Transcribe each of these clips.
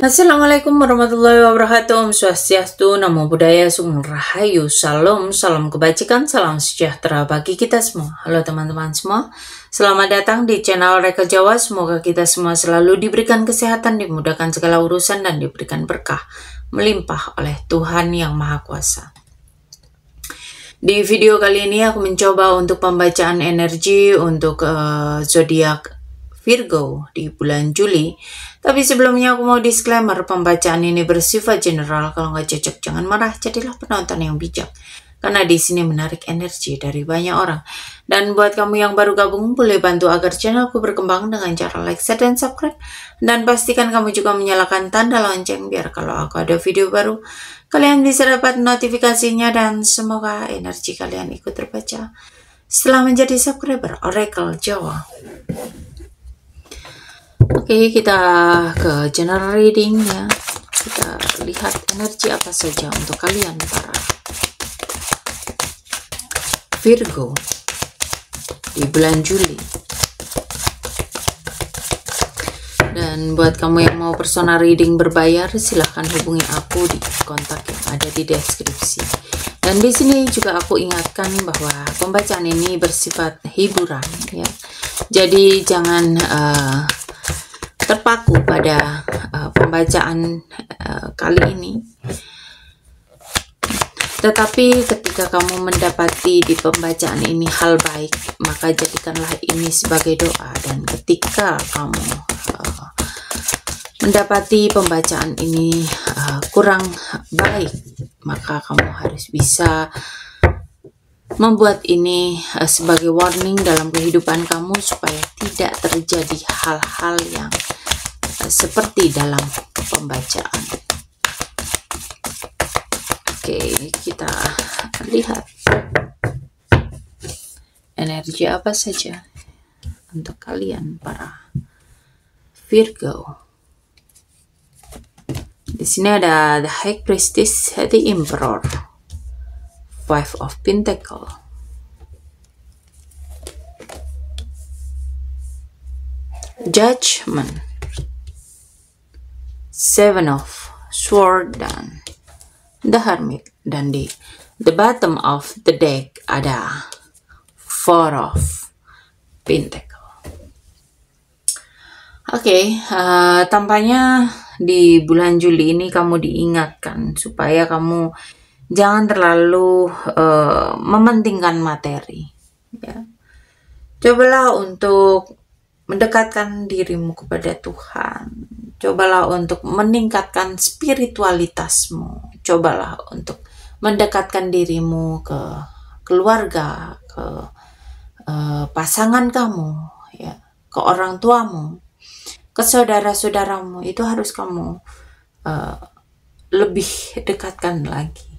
Assalamualaikum warahmatullahi wabarakatuh. Om Swastiastu, Namo Buddhaya, Sugeng Rahayu, Salam, salam kebajikan, salam sejahtera bagi kita semua. Halo teman-teman semua, selamat datang di channel Reka Jawa. Semoga kita semua selalu diberikan kesehatan, dimudahkan segala urusan, dan diberikan berkah melimpah oleh Tuhan Yang Maha Kuasa. Di video kali ini aku mencoba untuk pembacaan energi untuk zodiak Virgo di bulan Juli. Tapi sebelumnya aku mau disclaimer, pembacaan ini bersifat general. Kalau nggak cocok jangan marah, jadilah penonton yang bijak. Karena di sini menarik energi dari banyak orang. Dan buat kamu yang baru gabung, boleh bantu agar channelku berkembang dengan cara like, share, dan subscribe. Dan pastikan kamu juga menyalakan tanda lonceng biar kalau aku ada video baru, kalian bisa dapat notifikasinya dan semoga energi kalian ikut terbaca setelah menjadi subscriber Oracle Jawa. Oke, kita ke general reading ya. Kita lihat energi apa saja untuk kalian para Virgo di bulan Juli. Dan buat kamu yang mau personal reading berbayar, silahkan hubungi aku di kontak yang ada di deskripsi. Dan di sini juga aku ingatkan bahwa pembacaan ini bersifat hiburan ya. Jadi jangan terpaku pada pembacaan kali ini. Tetapi ketika kamu mendapati di pembacaan ini hal baik, maka jadikanlah ini sebagai doa. Dan ketika kamu mendapati pembacaan ini kurang baik, maka kamu harus bisa membuat ini sebagai warning dalam kehidupan kamu supaya tidak terjadi hal-hal yang seperti dalam pembacaan. Oke, kita lihat energi apa saja untuk kalian para Virgo. Di sini ada The High Priestess, The Emperor, Five of Pentacles, Judgment, Seven of Swords, dan The Hermit. Dan di the bottom of the deck ada Four of Pentacles. Oke, tampaknya di bulan Juli ini kamu diingatkan supaya kamu jangan terlalu mementingkan materi ya. Cobalah untuk mendekatkan dirimu kepada Tuhan. Cobalah untuk meningkatkan spiritualitasmu. Cobalah untuk mendekatkan dirimu ke keluarga, ke pasangan kamu ya, ke orang tuamu, ke saudara-saudaramu. Itu harus kamu lebih dekatkan lagi.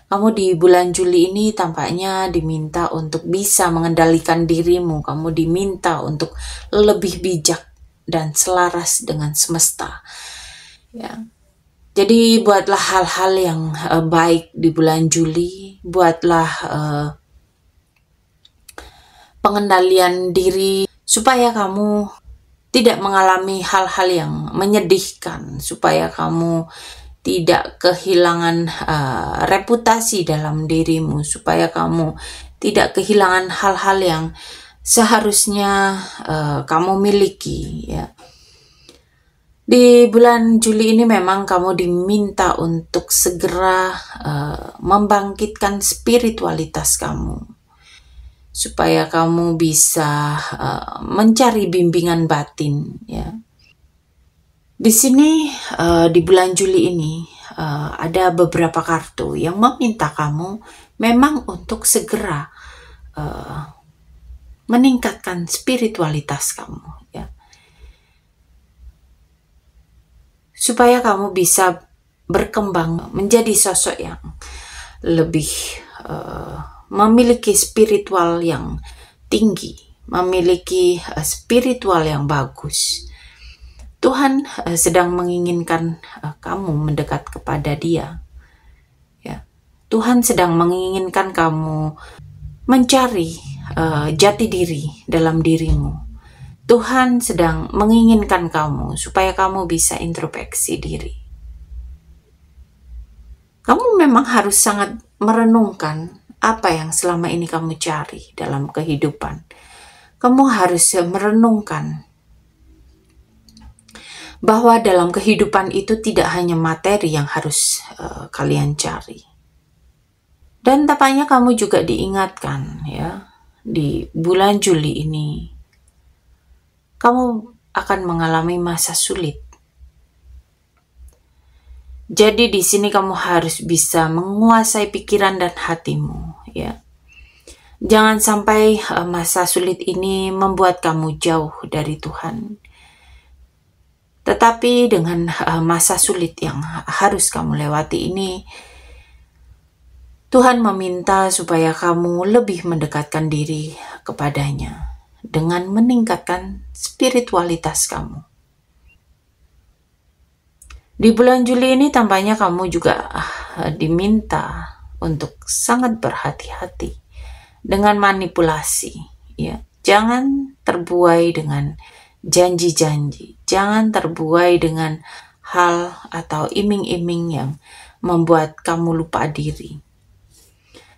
Kamu di bulan Juli ini tampaknya diminta untuk bisa mengendalikan dirimu. Kamu diminta untuk lebih bijak dan selaras dengan semesta. Ya. Jadi buatlah hal-hal yang baik di bulan Juli. Buatlah pengendalian diri supaya kamu tidak mengalami hal-hal yang menyedihkan. Supaya kamu tidak kehilangan reputasi dalam dirimu, supaya kamu tidak kehilangan hal-hal yang seharusnya kamu miliki ya. Di bulan Juli ini memang kamu diminta untuk segera membangkitkan spiritualitas kamu, supaya kamu bisa mencari bimbingan batin ya. Di sini di bulan Juli ini ada beberapa kartu yang meminta kamu memang untuk segera meningkatkan spiritualitas kamu ya. Supaya kamu bisa berkembang menjadi sosok yang lebih memiliki spiritual yang tinggi, memiliki spiritual yang bagus. Tuhan sedang menginginkan kamu mendekat kepada Dia. Ya. Tuhan sedang menginginkan kamu mencari jati diri dalam dirimu. Tuhan sedang menginginkan kamu supaya kamu bisa introspeksi diri. Kamu memang harus sangat merenungkan apa yang selama ini kamu cari dalam kehidupan. Kamu harus merenungkan bahwa dalam kehidupan itu tidak hanya materi yang harus kalian cari. Dan tampaknya kamu juga diingatkan ya, di bulan Juli ini kamu akan mengalami masa sulit. Jadi di sini kamu harus bisa menguasai pikiran dan hatimu ya. Jangan sampai masa sulit ini membuat kamu jauh dari Tuhan. Tetapi dengan masa sulit yang harus kamu lewati ini, Tuhan meminta supaya kamu lebih mendekatkan diri kepadanya dengan meningkatkan spiritualitas kamu. Di bulan Juli ini tampaknya kamu juga diminta untuk sangat berhati-hati dengan manipulasi. Ya, jangan terbuai dengan janji-janji, jangan terbuai dengan hal atau iming-iming yang membuat kamu lupa diri.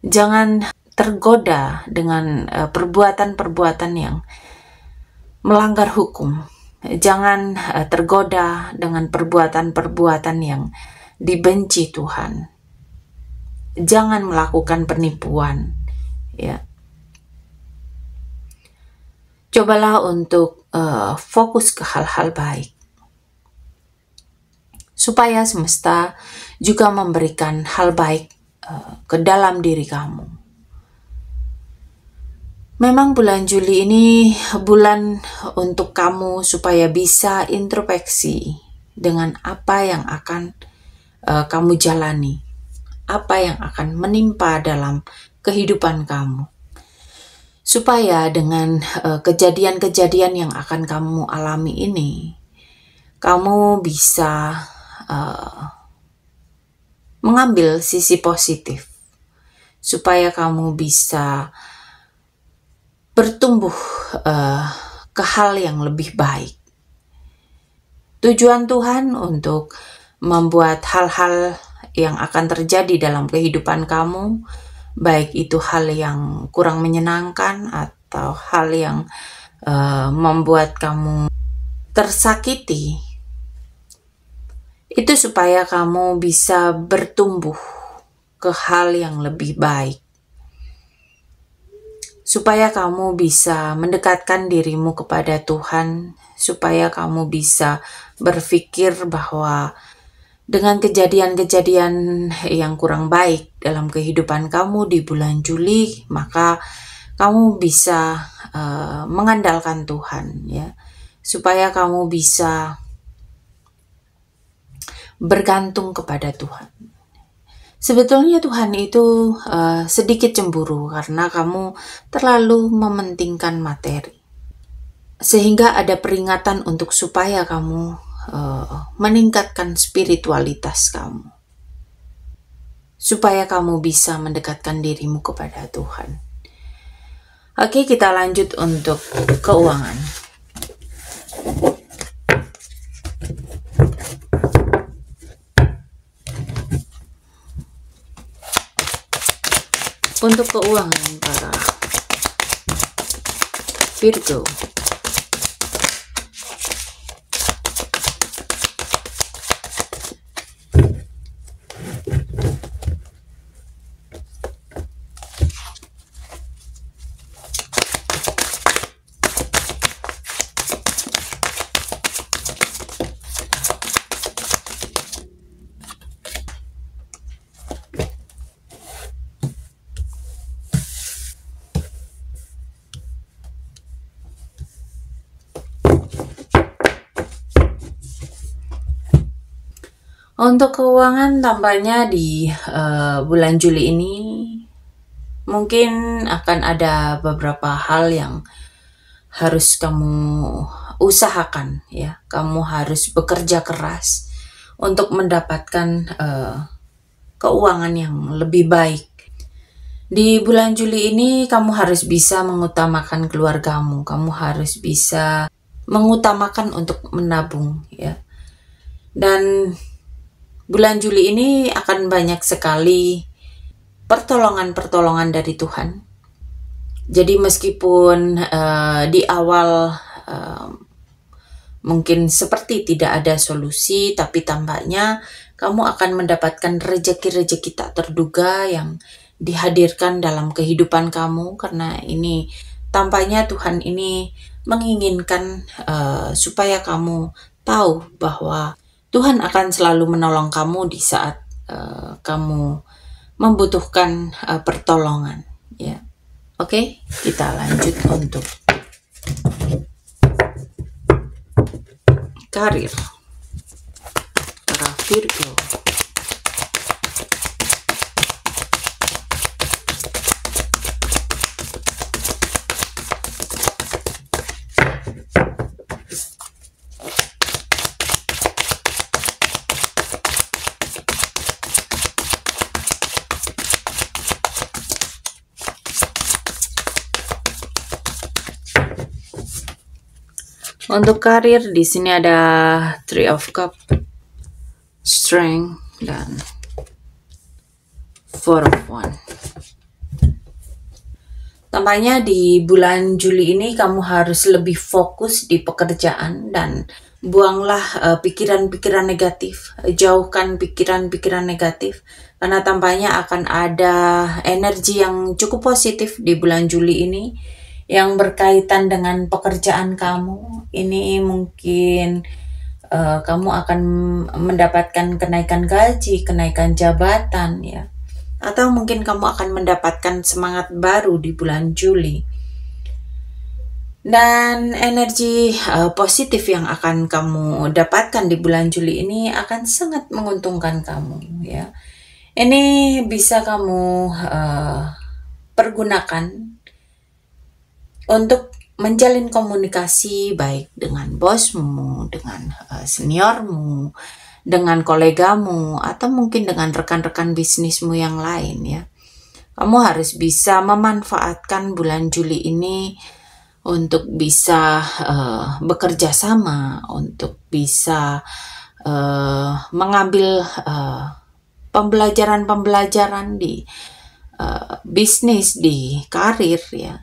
Jangan tergoda dengan perbuatan-perbuatan yang melanggar hukum. Jangan tergoda dengan perbuatan-perbuatan yang dibenci Tuhan. Jangan melakukan penipuan, ya. Cobalah untuk fokus ke hal-hal baik, supaya semesta juga memberikan hal baik ke dalam diri kamu. Memang bulan Juli ini bulan untuk kamu supaya bisa introspeksi dengan apa yang akan kamu jalani, apa yang akan menimpa dalam kehidupan kamu. Supaya dengan kejadian-kejadian yang akan kamu alami ini, kamu bisa mengambil sisi positif. Supaya kamu bisa bertumbuh ke hal yang lebih baik. Tujuan Tuhan untuk membuat hal-hal yang akan terjadi dalam kehidupan kamu, baik itu hal yang kurang menyenangkan atau hal yang membuat kamu tersakiti, itu supaya kamu bisa bertumbuh ke hal yang lebih baik. Supaya kamu bisa mendekatkan dirimu kepada Tuhan, supaya kamu bisa berpikir bahwa dengan kejadian-kejadian yang kurang baik dalam kehidupan kamu di bulan Juli, maka kamu bisa mengandalkan Tuhan, ya, supaya kamu bisa bergantung kepada Tuhan. Sebetulnya Tuhan itu sedikit cemburu karena kamu terlalu mementingkan materi, sehingga ada peringatan untuk supaya kamu meningkatkan spiritualitas kamu, supaya kamu bisa mendekatkan dirimu kepada Tuhan. Oke, kita lanjut untuk keuangan. Untuk keuangan para Virgo. Untuk keuangan tampaknya di bulan Juli ini mungkin akan ada beberapa hal yang harus kamu usahakan, ya. Kamu harus bekerja keras untuk mendapatkan keuangan yang lebih baik. Di bulan Juli ini kamu harus bisa mengutamakan keluargamu, kamu harus bisa mengutamakan untuk menabung ya. Dan bulan Juli ini akan banyak sekali pertolongan-pertolongan dari Tuhan. Jadi meskipun di awal mungkin seperti tidak ada solusi, tapi tampaknya kamu akan mendapatkan rejeki-rejeki tak terduga yang dihadirkan dalam kehidupan kamu, karena ini tampaknya Tuhan ini menginginkan supaya kamu tahu bahwa Tuhan akan selalu menolong kamu di saat kamu membutuhkan pertolongan ya. Oke, kita lanjut untuk karir para Virgo. Untuk karir di sini ada Three of Cups, Strength, dan Four of Wands. Tampaknya di bulan Juli ini kamu harus lebih fokus di pekerjaan dan buanglah pikiran-pikiran negatif, jauhkan pikiran-pikiran negatif, karena tampaknya akan ada energi yang cukup positif di bulan Juli ini yang berkaitan dengan pekerjaan kamu. Ini mungkin kamu akan mendapatkan kenaikan gaji, kenaikan jabatan ya. Atau mungkin kamu akan mendapatkan semangat baru di bulan Juli. Dan energi positif yang akan kamu dapatkan di bulan Juli ini akan sangat menguntungkan kamu ya. Ini bisa kamu pergunakan untuk menjalin komunikasi baik dengan bosmu, dengan seniormu, dengan kolegamu, atau mungkin dengan rekan-rekan bisnismu yang lain ya. Kamu harus bisa memanfaatkan bulan Juli ini untuk bisa bekerja sama, untuk bisa mengambil pembelajaran-pembelajaran di bisnis, di karir ya,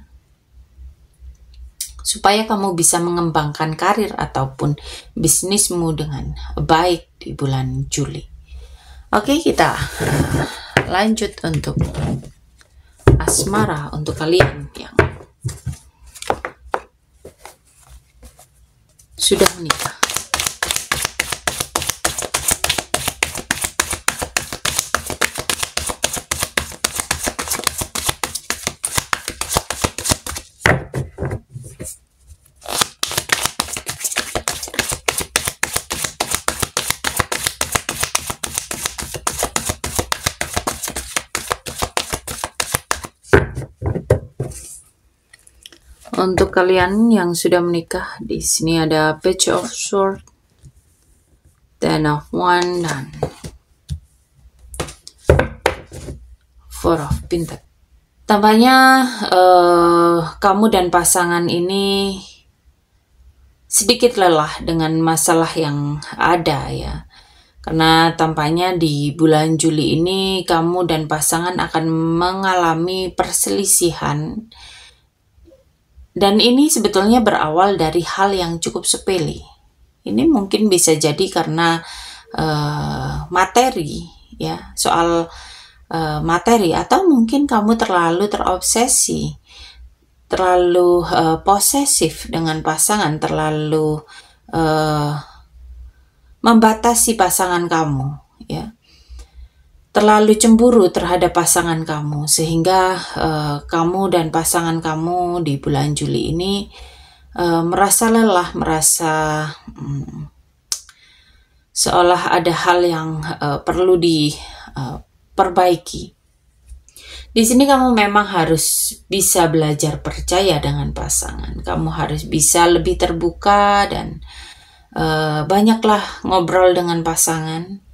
supaya kamu bisa mengembangkan karir ataupun bisnismu dengan baik di bulan Juli. Oke, kita lanjut untuk asmara untuk kalian yang sudah menikah. Untuk kalian yang sudah menikah, di sini ada Page of Swords, Ten of Wands, dan Four of Pentacles. Tampaknya kamu dan pasangan ini sedikit lelah dengan masalah yang ada ya. Karena tampaknya di bulan Juli ini kamu dan pasangan akan mengalami perselisihan. Dan ini sebetulnya berawal dari hal yang cukup sepele. Ini mungkin bisa jadi karena materi, ya, soal materi, atau mungkin kamu terlalu terobsesi, terlalu posesif dengan pasangan, terlalu membatasi pasangan kamu, ya. Terlalu cemburu terhadap pasangan kamu, sehingga kamu dan pasangan kamu di bulan Juli ini merasa lelah, merasa seolah ada hal yang perlu diperbaiki. Di sini kamu memang harus bisa belajar percaya dengan pasangan. Kamu harus bisa lebih terbuka dan banyaklah ngobrol dengan pasangan.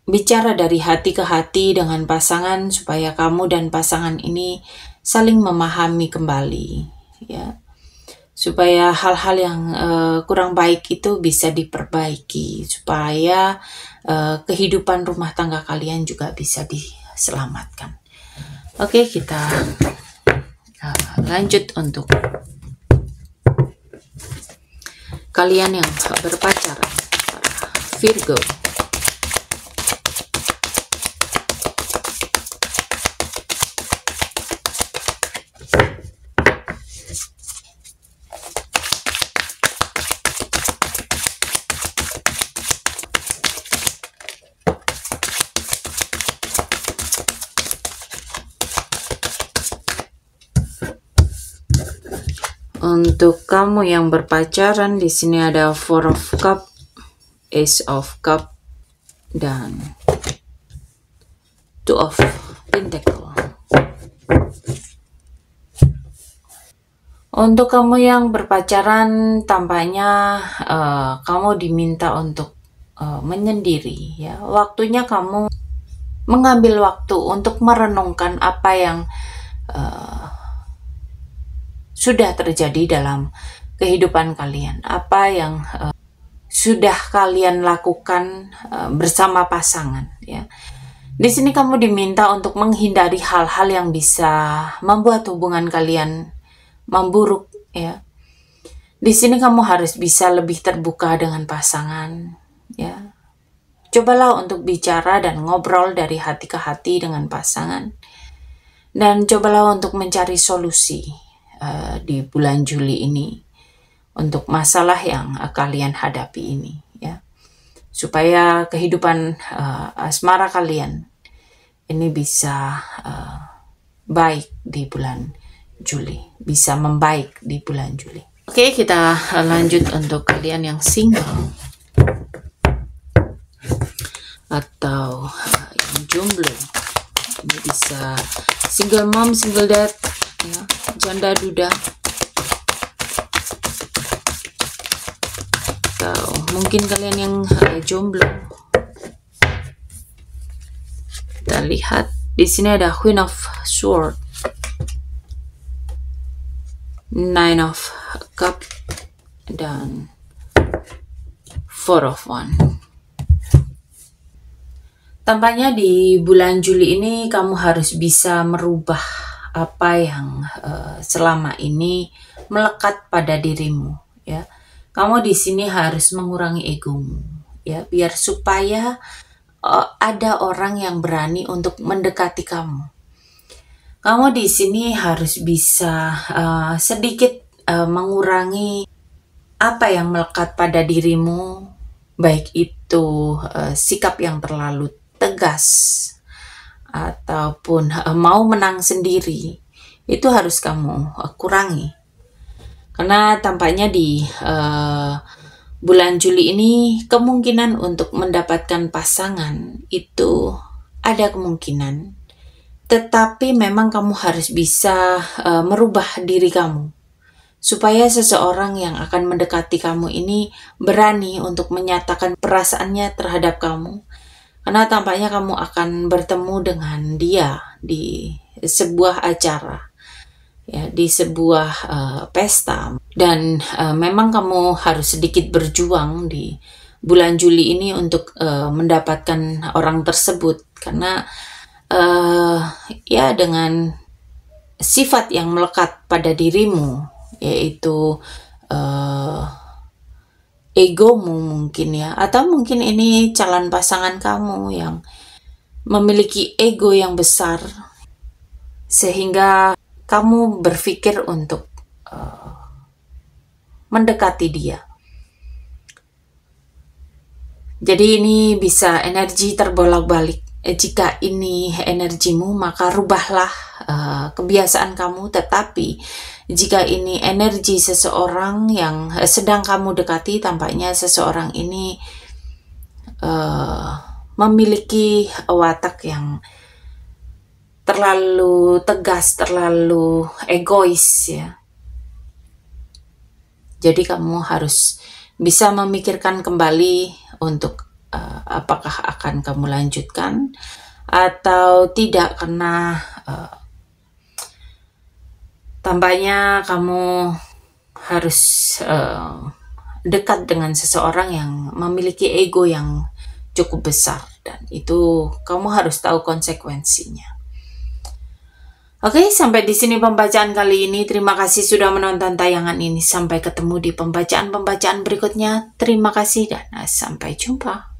Bicara dari hati ke hati dengan pasangan supaya kamu dan pasangan ini saling memahami kembali, ya. supaya hal-hal yang kurang baik itu bisa diperbaiki, supaya kehidupan rumah tangga kalian juga bisa diselamatkan. Oke, kita lanjut untuk kalian yang berpacaran, para Virgo. Untuk kamu yang berpacaran, di sini ada Four of Cup, Ace of Cup, dan Two of Pentacle. Untuk kamu yang berpacaran, tampaknya kamu diminta untuk menyendiri, ya. Waktunya kamu mengambil waktu untuk merenungkan apa yang sudah terjadi dalam kehidupan kalian, apa yang sudah kalian lakukan bersama pasangan, ya. Di sini kamu diminta untuk menghindari hal-hal yang bisa membuat hubungan kalian memburuk, ya. Di sini kamu harus bisa lebih terbuka dengan pasangan, ya. Cobalah untuk bicara dan ngobrol dari hati ke hati dengan pasangan, dan cobalah untuk mencari solusi di bulan Juli ini untuk masalah yang kalian hadapi ini, ya, supaya kehidupan asmara kalian ini bisa baik di bulan Juli, bisa membaik di bulan Juli. Oke, kita lanjut untuk kalian yang single atau yang jomblo. Ini bisa single mom, single dad, ya, janda duda, atau mungkin kalian yang jomblo. Kita lihat di sini ada Queen of Sword, Nine of Cup, dan Four of One. Tampaknya di bulan Juli ini kamu harus bisa merubah apa yang selama ini melekat pada dirimu, ya. Kamu di sini harus mengurangi egomu, ya, biar supaya ada orang yang berani untuk mendekati kamu. Kamu di sini harus bisa sedikit mengurangi apa yang melekat pada dirimu, baik itu sikap yang terlalu tegas ataupun mau menang sendiri, itu harus kamu kurangi. Karena tampaknya di bulan Juli ini kemungkinan untuk mendapatkan pasangan itu ada kemungkinan, tetapi memang kamu harus bisa merubah diri kamu supaya seseorang yang akan mendekati kamu ini berani untuk menyatakan perasaannya terhadap kamu. Karena tampaknya kamu akan bertemu dengan dia di sebuah acara, ya, di sebuah pesta, dan memang kamu harus sedikit berjuang di bulan Juli ini untuk mendapatkan orang tersebut, karena ya, dengan sifat yang melekat pada dirimu, yaitu egomu mungkin, ya, atau mungkin ini calon pasangan kamu yang memiliki ego yang besar sehingga kamu berpikir untuk mendekati dia. Jadi ini bisa energi terbolak-balik. Jika ini energimu, maka rubahlah kebiasaan kamu. Tetapi jika ini energi seseorang yang sedang kamu dekati, tampaknya seseorang ini memiliki watak yang terlalu tegas, terlalu egois, ya. Jadi kamu harus bisa memikirkan kembali untuk apakah akan kamu lanjutkan atau tidak, karena tampaknya kamu harus dekat dengan seseorang yang memiliki ego yang cukup besar, dan itu kamu harus tahu konsekuensinya. Oke, sampai di sini pembacaan kali ini. Terima kasih sudah menonton tayangan ini. Sampai ketemu di pembacaan-pembacaan berikutnya. Terima kasih dan sampai jumpa.